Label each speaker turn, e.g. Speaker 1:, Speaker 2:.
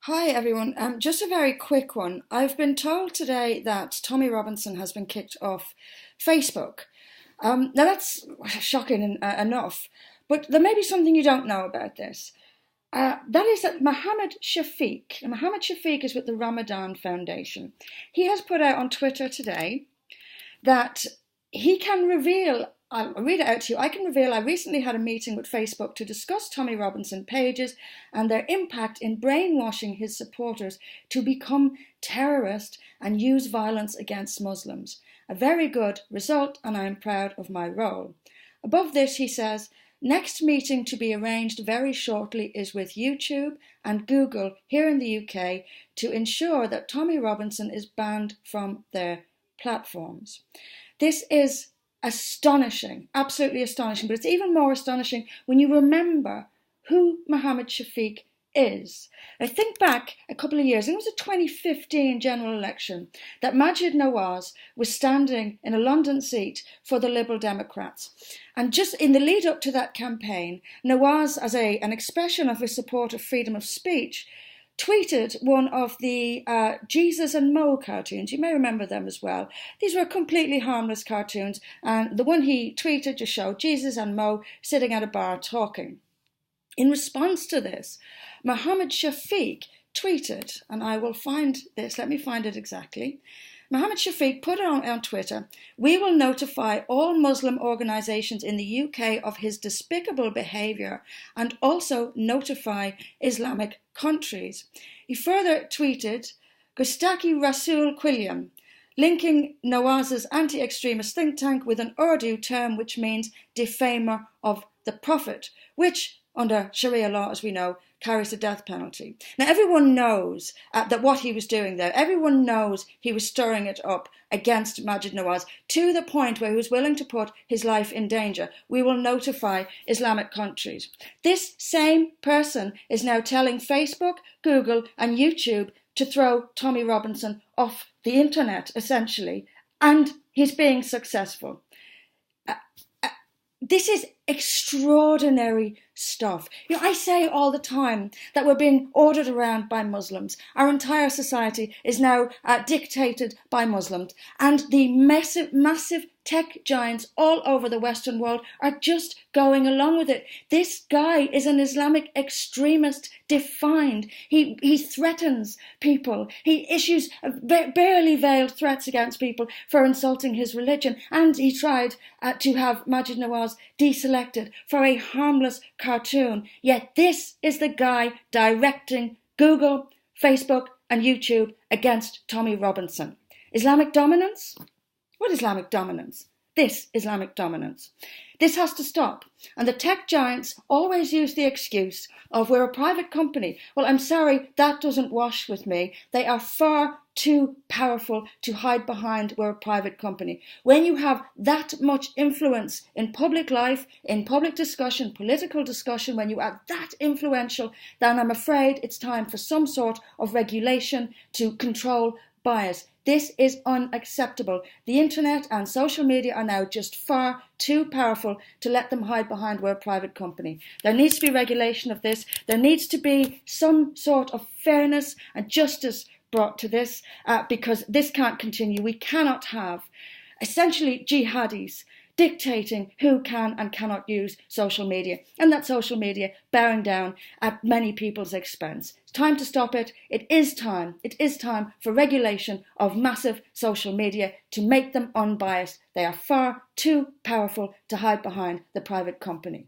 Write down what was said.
Speaker 1: Hi everyone. Just a very quick one. I've been told today that Tommy Robinson has been kicked off Facebook. Now that's shocking enough, but there may be something you don't know about this. That is that Mohammed Shafiq is with the Ramadan Foundation. He has put out on Twitter today that he can reveal, I'll read it out to you. I can reveal I recently had a meeting with Facebook to discuss Tommy Robinson pages and their impact in brainwashing his supporters to become terrorists and use violence against Muslims. A very good result, and I am proud of my role. Above this, he says, next meeting to be arranged very shortly is with YouTube and Google here in the UK to ensure that Tommy Robinson is banned from their platforms. This is astonishing, absolutely astonishing, but it's even more astonishing when you remember who Mohammed Shafiq is. I think back a couple of years, and it was a 2015 general election, that Majid Nawaz was standing in a London seat for the Liberal Democrats. And just in the lead up to that campaign, Nawaz, as an expression of his support of freedom of speech, tweeted one of the Jesus and Mo cartoons. You may remember them as well. These were completely harmless cartoons, and the one he tweeted just showed Jesus and Mo sitting at a bar talking. In response to this, Mohammed Shafiq tweeted, and I will find this, let me find it exactly. Mohammed Shafiq put on Twitter, "We will notify all Muslim organisations in the UK of his despicable behaviour and also notify Islamic countries." He further tweeted, "Gustaki Rasul Quilliam," linking Nawaz's anti-extremist think tank with an Urdu term which means defamer of the Prophet, which, under Sharia law, as we know, carries the death penalty. Now, everyone knows that what he was doing there, everyone knows he was stirring it up against Majid Nawaz to the point where he was willing to put his life in danger. We will notify Islamic countries. This same person is now telling Facebook, Google and YouTube to throw Tommy Robinson off the internet, essentially, and he's being successful. This is extraordinary stuff. I say all the time that we're being ordered around by Muslims. Our entire society is now dictated by Muslims. And the massive tech giants all over the Western world are just going along with it. This guy is an Islamic extremist defined. He threatens people. He issues barely veiled threats against people for insulting his religion. And he tried to have Majid Nawaz deselected for a harmless cartoon. Yet this is the guy directing Google, Facebook and YouTube against Tommy Robinson. Islamic dominance? What Islamic dominance? This Islamic dominance. This has to stop. And the tech giants always use the excuse of we're a private company. Well, I'm sorry, that doesn't wash with me. They are far too powerful to hide behind we're a private company. When you have that much influence in public life, in public discussion, political discussion, when you are that influential, then I'm afraid it's time for some sort of regulation to control bias. This is unacceptable. The internet and social media are now just far too powerful to let them hide behind we're a private company. There needs to be regulation of this. There needs to be some sort of fairness and justice brought to this because this can't continue. We cannot have essentially jihadis dictating who can and cannot use social media, and that social media bearing down at many people's expense. It's time to stop it. It is time for regulation of massive social media to make them unbiased. They are far too powerful to hide behind the private company.